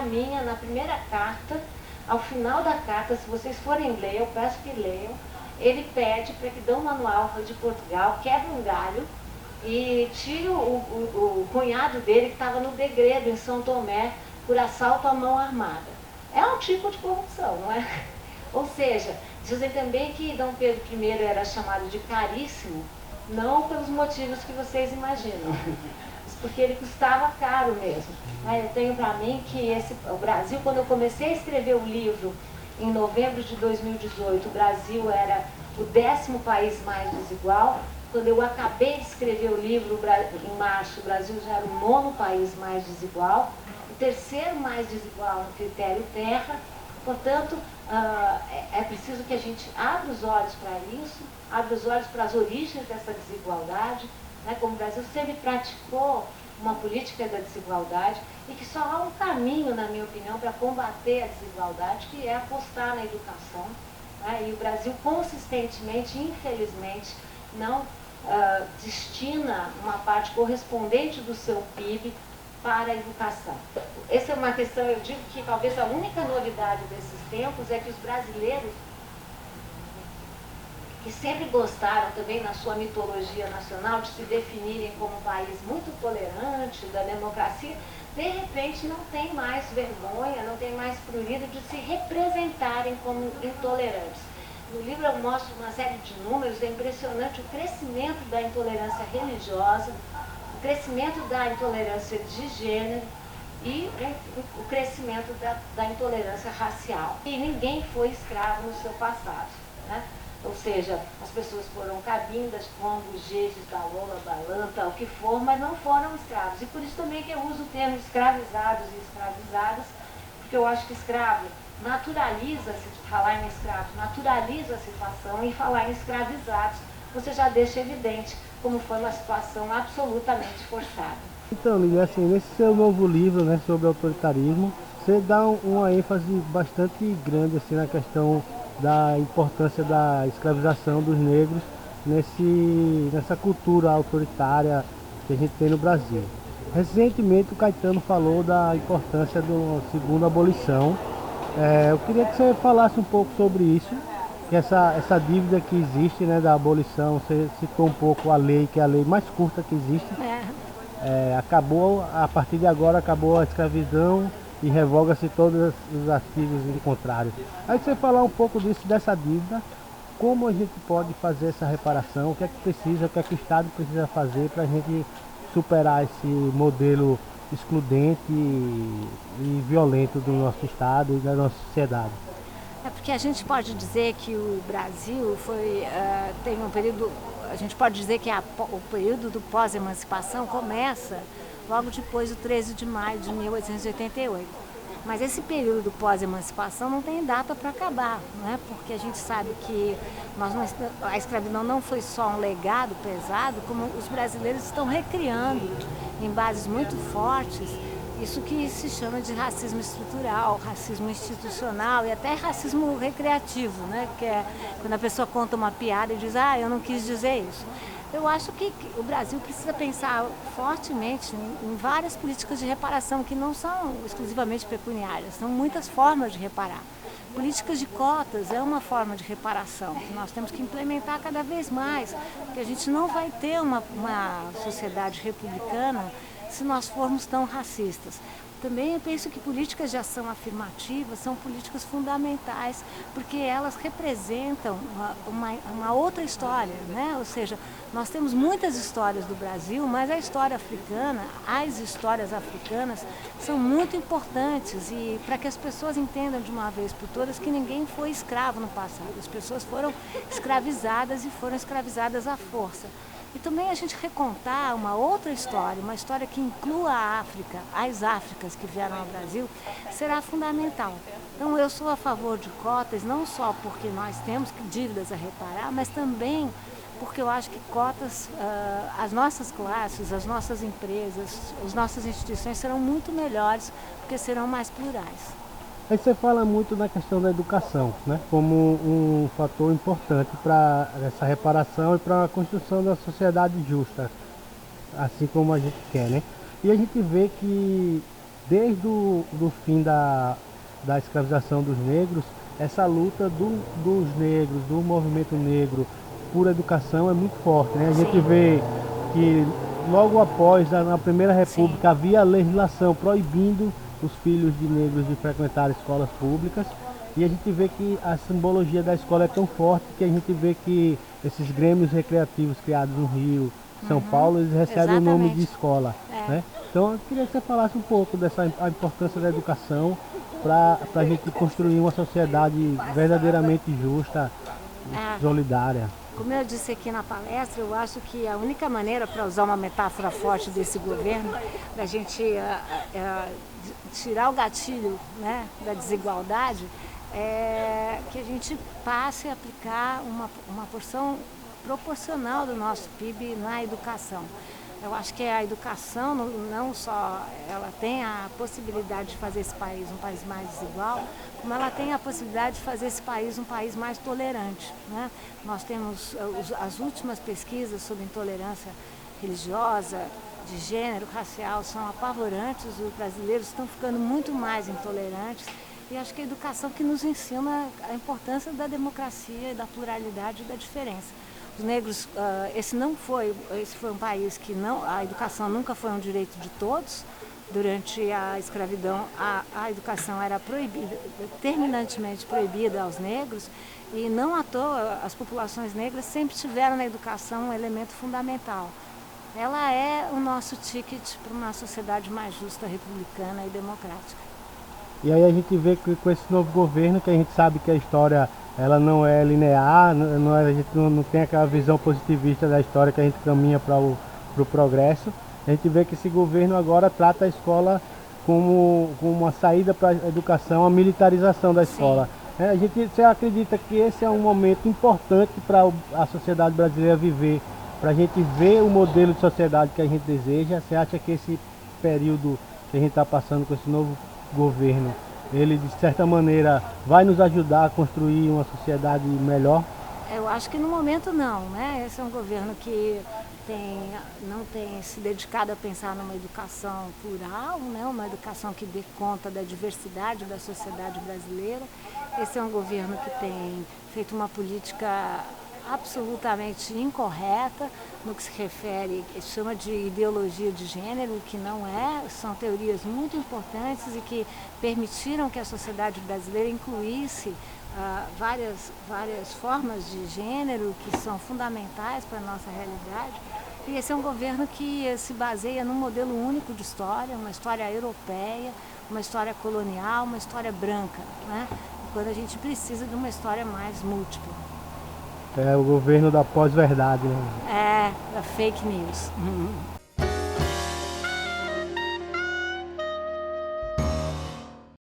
encaminha na primeira carta, ao final da carta, se vocês forem ler, eu peço que leiam, ele pede para que Dom Manuel de Portugal quebre um galho e tire o cunhado dele que estava no degredo em São Tomé por assalto à mão armada. É um tipo de corrupção, não é? Ou seja, dizem também que Dom Pedro I era chamado de caríssimo, não pelos motivos que vocês imaginam, mas porque ele custava caro mesmo. Eu tenho para mim que o Brasil, quando eu comecei a escrever o livro, em novembro de 2018, o Brasil era o 10º país mais desigual. Quando eu acabei de escrever o livro, em março, o Brasil já era o 9º país mais desigual, o 3º mais desigual no critério terra. Portanto, é preciso que a gente abra os olhos para isso, abra os olhos para as origens dessa desigualdade, né? Como o Brasil sempre praticou uma política da desigualdade e que só há um caminho, na minha opinião, para combater a desigualdade, que é apostar na educação, né? E o Brasil consistentemente, infelizmente, não destina uma parte correspondente do seu PIB para a educação. Essa é uma questão, eu digo que talvez a única novidade desses tempos é que os brasileiros, que sempre gostaram também na sua mitologia nacional de se definirem como um país muito tolerante, da democracia, de repente não tem mais vergonha, não tem mais prurido de se representarem como intolerantes. No livro eu mostro uma série de números, é impressionante o crescimento da intolerância religiosa, o crescimento da intolerância de gênero e o crescimento da intolerância racial. E ninguém foi escravo no seu passado, né? Ou seja, as pessoas foram cabindas, pombos, jejos, balola, balanta, o que for, mas não foram escravos. E por isso também que eu uso o termo escravizados e escravizadas, porque eu acho que escravo naturaliza-se, falar em escravos, naturaliza a situação, e falar em escravizados, você já deixa evidente como foi uma situação absolutamente forçada. Então, Lídia, assim, nesse seu novo livro, né, sobre autoritarismo, você dá uma ênfase bastante grande assim, na questão da importância da escravização dos negros nessa cultura autoritária que a gente tem no Brasil. Recentemente o Caetano falou da importância da segunda abolição. Eu queria que você falasse um pouco sobre isso, que essa dívida que existe, né, da abolição. Você citou um pouco a lei, que é a lei mais curta que existe. Acabou, a partir de agora acabou a escravidão e revoga-se todos os artigos em contrário. Aí você falar um pouco disso, dessa dívida, como a gente pode fazer essa reparação, o que é que precisa, o que é que o Estado precisa fazer para a gente superar esse modelo excludente e violento do nosso Estado e da nossa sociedade. É porque a gente pode dizer que o Brasil tem um período, a gente pode dizer que o período do pós-emancipação começa logo depois do 13 de maio de 1888. Mas esse período pós-emancipação não tem data para acabar, não é? Porque a gente sabe que a escravidão não foi só um legado pesado, como os brasileiros estão recriando em bases muito fortes isso que se chama de racismo estrutural, racismo institucional e até racismo recreativo, né? Que é quando a pessoa conta uma piada e diz, eu não quis dizer isso. Eu acho que o Brasil precisa pensar fortemente em várias políticas de reparação que não são exclusivamente pecuniárias, são muitas formas de reparar. Políticas de cotas é uma forma de reparação que nós temos que implementar cada vez mais, porque a gente não vai ter uma sociedade republicana se nós formos tão racistas. Também eu penso que políticas de ação afirmativa são políticas fundamentais, porque elas representam uma outra história, né? Ou seja, nós temos muitas histórias do Brasil, mas a história africana, as histórias africanas são muito importantes e para que as pessoas entendam de uma vez por todas que ninguém foi escravo no passado. As pessoas foram escravizadas e foram escravizadas à força. E também a gente recontar uma outra história, uma história que inclua a África, as Áfricas que vieram ao Brasil, será fundamental. Então eu sou a favor de cotas, não só porque nós temos dívidas a reparar, mas também porque eu acho que cotas, as nossas classes, as nossas empresas, as nossas instituições serão muito melhores, porque serão mais plurais. Aí você fala muito na questão da educação, né, como um fator importante para essa reparação e para a construção da sociedade justa, assim como a gente quer, né? E a gente vê que desde o do fim da escravização dos negros, essa luta dos negros, do movimento negro por educação é muito forte, né? A gente vê que logo após, na Primeira República, Sim. havia legislação proibindo os filhos de negros de frequentar escolas públicas, e a gente vê que a simbologia da escola é tão forte que a gente vê que esses grêmios recreativos criados no Rio, São Paulo, eles recebem o nome de escola, né? Então eu queria que você falasse um pouco a importância da educação para a gente construir uma sociedade verdadeiramente justa e solidária. Como eu disse aqui na palestra, eu acho que a única maneira, para usar uma metáfora forte desse governo, da gente tirar o gatilho, né, da desigualdade, é que a gente passe a aplicar uma porção proporcional do nosso PIB na educação. Eu acho que a educação não só ela tem a possibilidade de fazer esse país um país mais desigual, como ela tem a possibilidade de fazer esse país um país mais tolerante, né? Nós temos as últimas pesquisas sobre intolerância religiosa, de gênero, racial, são apavorantes. Os brasileiros estão ficando muito mais intolerantes. E acho que a educação que nos ensina a importância da democracia, da pluralidade e da diferença. Os negros, esse foi um país que a educação nunca foi um direito de todos. Durante a escravidão, a educação era proibida, terminantemente proibida aos negros, e não à toa as populações negras sempre tiveram na educação um elemento fundamental. Ela é o nosso ticket para uma sociedade mais justa, republicana e democrática. E aí a gente vê que com esse novo governo, que a gente sabe que a história ela não é linear, a gente não tem aquela visão positivista da história que a gente caminha para o progresso. A gente vê que esse governo agora trata a escola como uma saída para a educação, a militarização da escola. Você acredita que esse é um momento importante para a sociedade brasileira viver, para a gente ver o modelo de sociedade que a gente deseja? Você acha que esse período que a gente está passando com esse novo governo, ele de certa maneira vai nos ajudar a construir uma sociedade melhor? Eu acho que no momento não, né? Esse é um governo que não tem se dedicado a pensar numa educação plural, né? Uma educação que dê conta da diversidade da sociedade brasileira. Esse é um governo que tem feito uma política absolutamente incorreta no que se refere, chama de ideologia de gênero, que não é, são teorias muito importantes e que permitiram que a sociedade brasileira incluísse várias formas de gênero que são fundamentais para a nossa realidade. E esse é um governo que se baseia num modelo único de história, uma história europeia, uma história colonial, uma história branca, né? Quando a gente precisa de uma história mais múltipla. É o governo da pós-verdade, né? Da fake news.